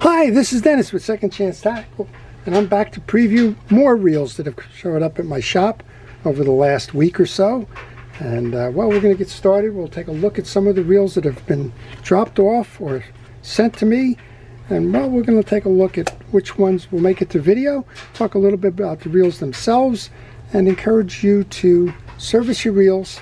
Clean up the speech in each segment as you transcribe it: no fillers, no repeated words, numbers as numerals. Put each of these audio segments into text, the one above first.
Hi, this is Dennis with Second Chance Tackle, and I'm back to preview more reels that have showed up at my shop over the last week or so. And well, we're going to get started. We'll take a look at some of the reels that have been dropped off or sent to me. And well, we're going to take a look at which ones will make it to video, talk a little bit about the reels themselves, and encourage you to service your reels,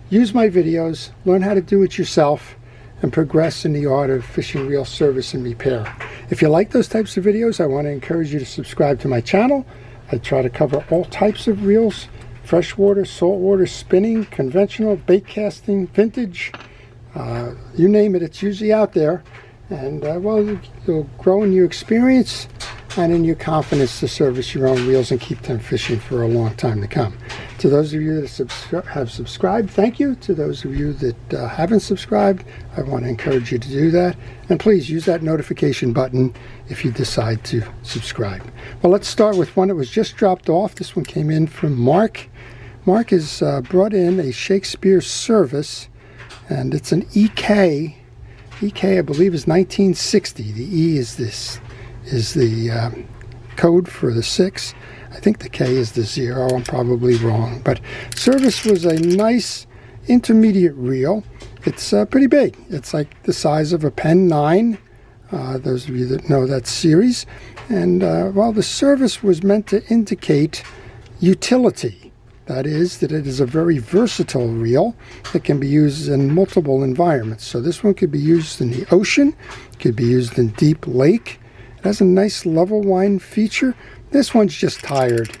use my videos, learn how to do it yourself, and progress in the art of fishing reel service and repair. If you like those types of videos, I want to encourage you to subscribe to my channel. I try to cover all types of reels: freshwater, saltwater, spinning, conventional, bait casting, vintage, you name it, it's usually out there. And well, you'll grow in your experience and in your confidence to service your own reels and keep them fishing for a long time to come. To those of you that have subscribed, thank you. To those of you that haven't subscribed, I want to encourage you to do that. And please use that notification button if you decide to subscribe. Well, let's start with one that was just dropped off. This one came in from Mark. Mark has brought in a Shakespeare service, and it's an EK. EK, I believe, is 1960. The E is the code for the 6. I think the K is the 0. I'm probably wrong. But service was a nice intermediate reel. It's pretty big. It's like the size of a Pen 9. Those of you that know that series. And well, the service was meant to indicate utility. That is, that it is a very versatile reel that can be used in multiple environments. So this one could be used in the ocean, could be used in deep lake. It has a nice level wind feature. This one's just tired.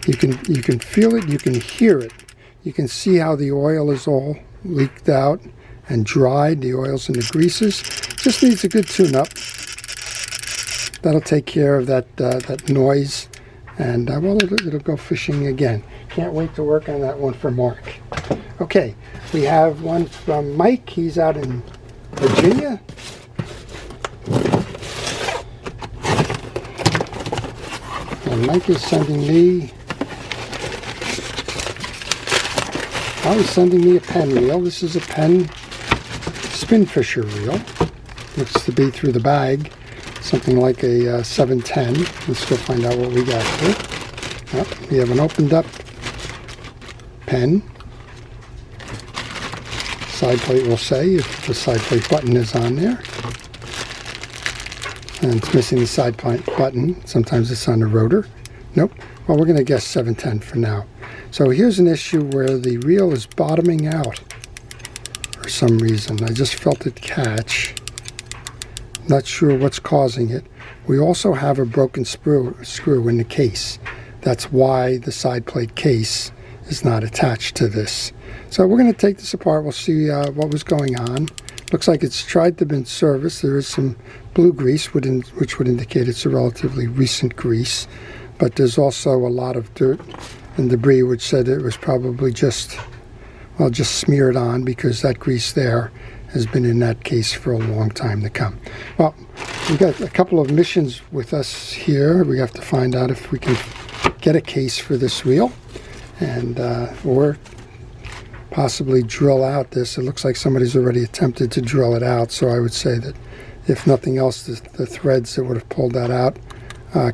You can feel it, you can hear it. You can see how the oil is all leaked out and dried, the oils and the greases. Just needs a good tune-up. That'll take care of that noise. And well, it'll go fishing again. Can't wait to work on that one for Mark. Okay, we have one from Mike. He's out in Virginia. And Mike is sending me, he's sending me a Penn reel. This is a Penn spin fisher reel. Looks to be through the bag. Something like a 710. Let's go find out what we got here. We have an opened up pen. Side plate will say if the side plate button is on there. And it's missing the side plate button. Sometimes it's on the rotor. Nope. Well, we're going to guess 710 for now. So here's an issue where the reel is bottoming out for some reason. I just felt it catch. Not sure what's causing it. We also have a broken screw in the case. That's why the side plate case is not attached to this. So we're going to take this apart. We'll see what was going on. Looks like it's tried to be serviced. There is some blue grease, which would indicate it's a relatively recent grease. But there's also a lot of dirt and debris, which said it was probably just smeared on, because that grease there has been in that case for a long time to come. Well, we've got a couple of missions with us here. We have to find out if we can get a case for this reel, and or possibly drill out this. It looks like somebody's already attempted to drill it out, so I would say that if nothing else, the threads that would have pulled that out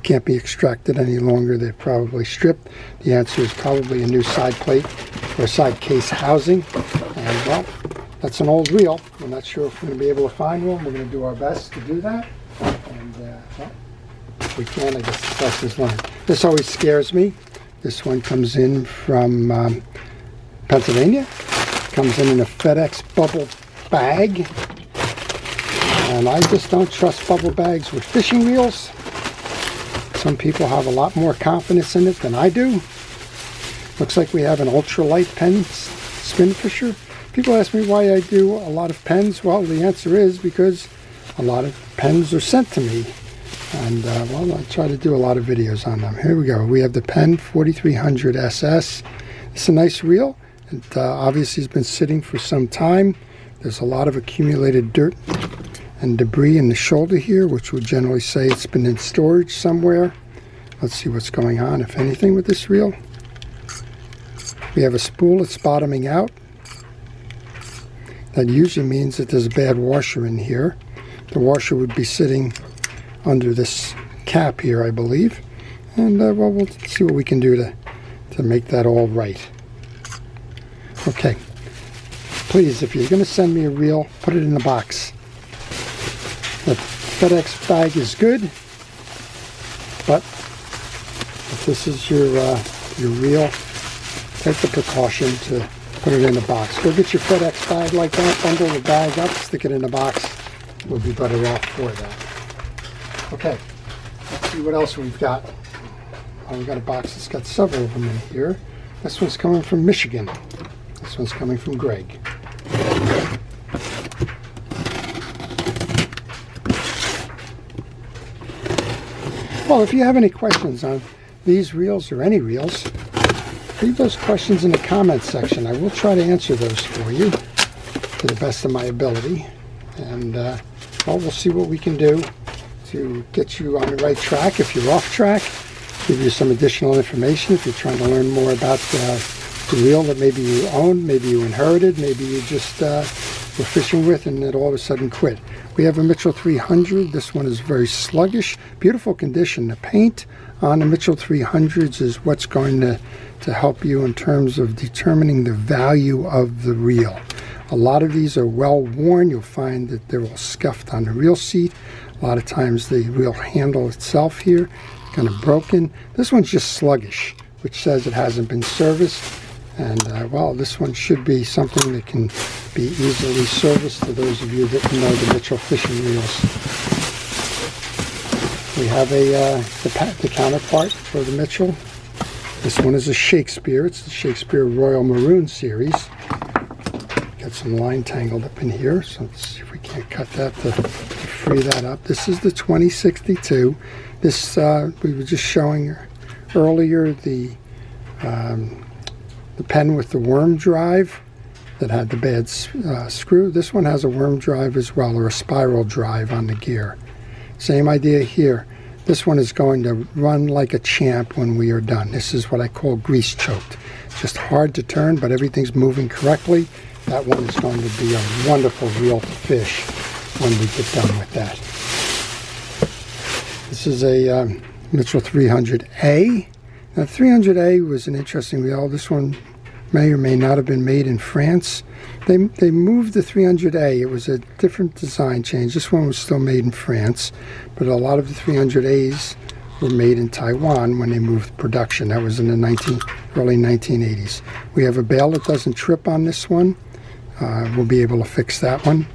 can't be extracted any longer. They've probably stripped. The answer is probably a new side plate or side case housing. And well, that's an old reel. We're not sure if we're going to be able to find one. We're going to do our best to do that. And well, if we can, I guess the lessons learned. This always scares me. This one comes in from Pennsylvania. Comes in a FedEx bubble bag. And I just don't trust bubble bags with fishing reels. Some people have a lot more confidence in it than I do. Looks like we have an ultralight Penn spin fisher. People ask me why I do a lot of pens. Well, the answer is because a lot of pens are sent to me. And, well, I try to do a lot of videos on them. Here we go. We have the Penn 4300 SS. It's a nice reel. It obviously has been sitting for some time. There's a lot of accumulated dirt and debris in the shoulder here, which would generally say it's been in storage somewhere. Let's see what's going on, if anything, with this reel. We have a spool that's bottoming out. That usually means that there's a bad washer in here. The washer would be sitting under this cap here, I believe. And well, we'll see what we can do to make that all right. Okay. Please, if you're going to send me a reel, put it in the box. The FedEx bag is good, but if this is your reel, take the precaution to put it in the box. Go get your FedEx bag like that, bundle the bag up, stick it in the box. We'll be better off for that. Okay, let's see what else we've got. Oh, we've got a box that's got several of them in here. This one's coming from Michigan. This one's coming from Greg. Well, if you have any questions on these reels or any reels, leave those questions in the comments section. I will try to answer those for you to the best of my ability. And well, we'll see what we can do to get you on the right track. If you're off track, give you some additional information. If you're trying to learn more about the reel that maybe you own, maybe you inherited, maybe you just were fishing with and then all of a sudden quit. We have a Mitchell 300. This one is very sluggish, beautiful condition. The paint on the Mitchell 300s is what's going to help you in terms of determining the value of the reel. A lot of these are well worn. You'll find that they're all scuffed on the reel seat. A lot of times the reel handle itself here kind of broken. This one's just sluggish, which says it hasn't been serviced. And well, this one should be something that can be easily serviced to those of you that know the Mitchell fishing reels. We have the counterpart for the Mitchell. This one is a Shakespeare. It's the Shakespeare Royal Maroon series. Got some line tangled up in here, so let's see if we can't cut that to free that up. This is the 2062. This we were just showing earlier the pen with the worm drive that had the bad screw. This one has a worm drive as well, or a spiral drive on the gear. Same idea here. This one is going to run like a champ when we are done. This is what I call grease choked. Just hard to turn, but everything's moving correctly. That one is going to be a wonderful reel to fish when we get done with that. This is a Mitchell 300A. Now, 300A was an interesting reel. This one may or may not have been made in France. They moved the 300A. It was a different design change. This one was still made in France, but a lot of the 300As were made in Taiwan when they moved production. That was in the early 1980s. We have a bail that doesn't trip on this one. We'll be able to fix that one.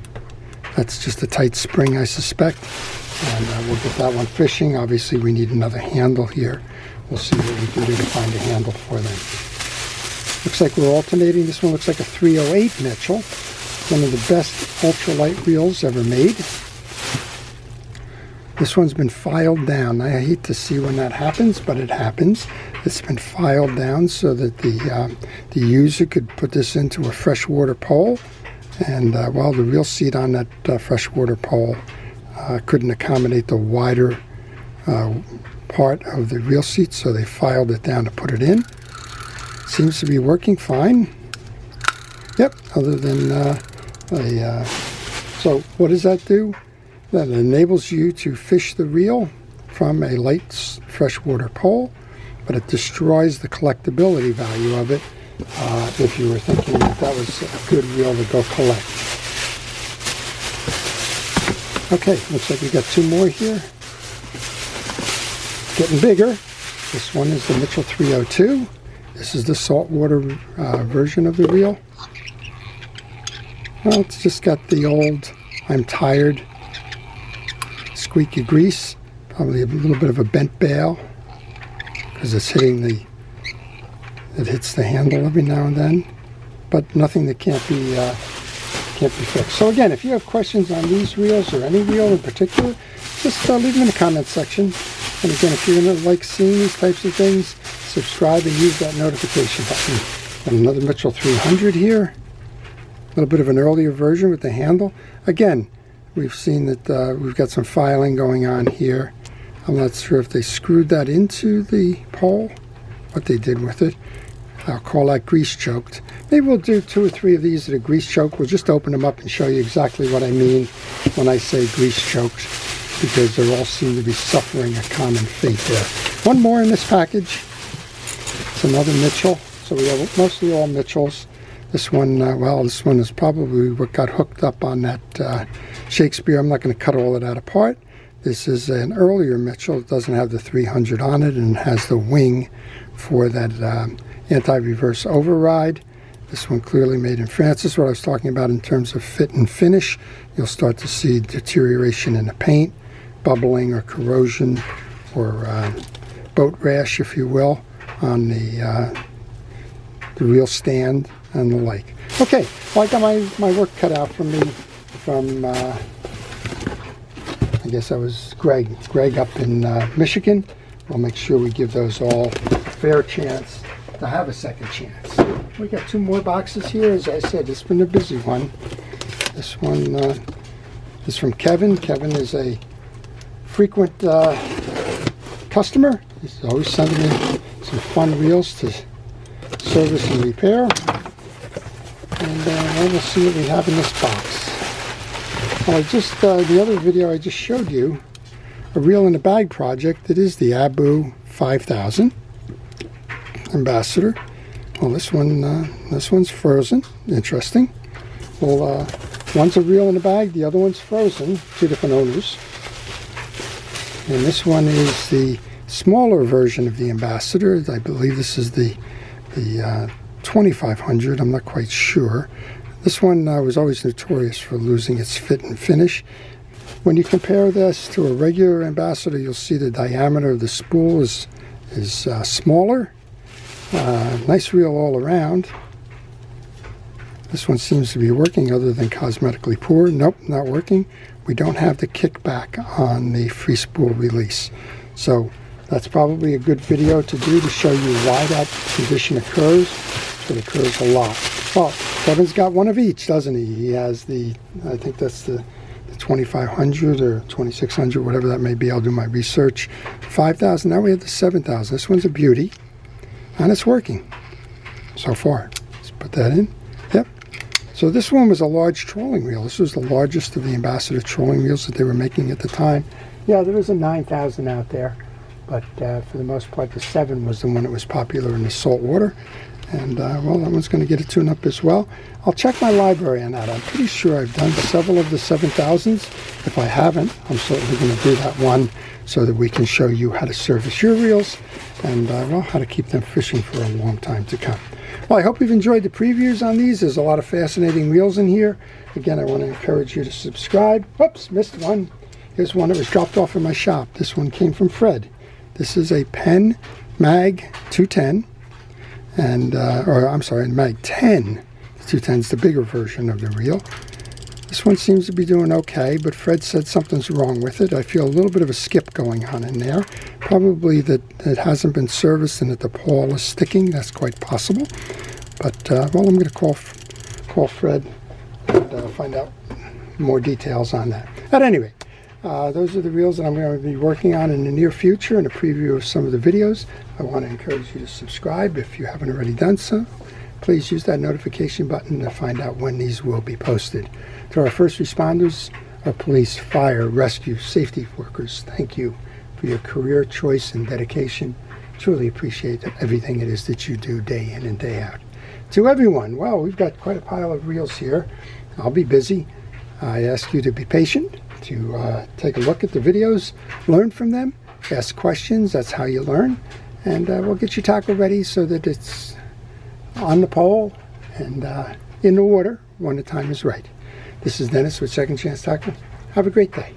That's just a tight spring, I suspect. And we'll get that one fishing. Obviously, we need another handle here. We'll see what we can do to find a handle for them. Looks like we're alternating. This one looks like a 308 Mitchell. One of the best ultralight reels ever made. This one's been filed down. I hate to see when that happens, but it happens. It's been filed down so that the user could put this into a freshwater pole. And well, the reel seat on that freshwater pole couldn't accommodate the wider part of the reel seat, so they filed it down to put it in. Seems to be working fine. Yep, other than so what does that do? That enables you to fish the reel from a light freshwater pole, but it destroys the collectability value of it if you were thinking that that was a good reel to go collect. Okay, looks like we got two more here. Getting bigger. This one is the Mitchell 302. This is the saltwater version of the reel. Well, it's just got the old I'm tired squeaky grease, probably a little bit of a bent bail because it's hitting it hits the handle every now and then, but nothing that can't be fixed. So again, if you have questions on these reels or any reel in particular, just leave them in the comments section. And again, if you're going to like seeing these types of things, subscribe and use that notification button. And another Mitchell 300 here. A little bit of an earlier version with the handle. Again, we've seen that we've got some filing going on here. I'm not sure if they screwed that into the pole, what they did with it. I'll call that grease choked. Maybe we'll do 2 or 3 of these that are grease choked. We'll just open them up and show you exactly what I mean when I say grease choked, because they all seem to be suffering a common fate there. One more in this package. It's another Mitchell. So we have mostly all Mitchells. This one, well, this one is probably what got hooked up on that Shakespeare. I'm not going to cut all of that apart. This is an earlier Mitchell. It doesn't have the 300 on it, and it has the wing for that anti-reverse override. This one clearly made in France. This is what I was talking about in terms of fit and finish. You'll start to see deterioration in the paint, bubbling or corrosion, or boat rash, if you will, on the reel stand and the like. Okay, well, I got my work cut out for me from I guess that was Greg up in Michigan. We'll make sure we give those all a fair chance to have a second chance. We got 2 more boxes here. As I said, it's been a busy one. This one is from Kevin. Kevin is a frequent customer. He's always sending me some fun reels to service and repair. And we'll see what we have in this box. Well, the other video I just showed you, a reel in a bag project. It is the Abu 5000 Ambassador. Well, this one's frozen. Interesting. Well, one's a reel in a bag, the other one's frozen. 2 different owners. And this one is the smaller version of the Ambassador. I believe this is the 2500. I'm not quite sure. This one was always notorious for losing its fit and finish. When you compare this to a regular Ambassador, you'll see the diameter of the spool is smaller. Nice reel all around. This one seems to be working other than cosmetically poor. Nope, not working. We don't have the kickback on the free spool release. So that's probably a good video to do to show you why that condition occurs. It occurs a lot. Well, Kevin's got one of each, doesn't he? He has I think that's the 2500 or 2600, whatever that may be. I'll do my research. 5000. Now we have the 7000. This one's a beauty, and it's working so far. Let's put that in. Yep. So this one was a large trolling reel. This was the largest of the Ambassador trolling reels that they were making at the time. Yeah, there was a 9000 out there, but for the most part, the 7 was the one that was popular in the saltwater. And, well, that one's going to get a tune-up as well. I'll check my library on that. I'm pretty sure I've done several of the 7000s. If I haven't, I'm certainly going to do that one so that we can show you how to service your reels and, well, how to keep them fishing for a long time to come. Well, I hope you've enjoyed the previews on these. There's a lot of fascinating reels in here. Again, I want to encourage you to subscribe. Whoops, missed one. Here's one that was dropped off in my shop. This one came from Fred. This is a Penn Mag 210. And or I'm sorry, Mag 10. The 210 is the bigger version of the reel. This one seems to be doing okay, but Fred said something's wrong with it. I feel a little bit of a skip going on in there. Probably that it hasn't been serviced and that the pawl is sticking. That's quite possible. But well, I'm going to call Fred and find out more details on that. At any rate, those are the reels that I'm going to be working on in the near future, and a preview of some of the videos. I want to encourage you to subscribe if you haven't already done so. Please use that notification button to find out when these will be posted. To our first responders, our police, fire, rescue, safety workers, thank you for your career choice and dedication. Truly appreciate everything it is that you do day in and day out. To everyone, well, we've got quite a pile of reels here. I'll be busy. I ask you to be patient, to take a look at the videos, learn from them, ask questions. That's how you learn. And we'll get your tackle ready so that it's on the pole and in the water when the time is right. This is Dennis with Second Chance Tackle. Have a great day.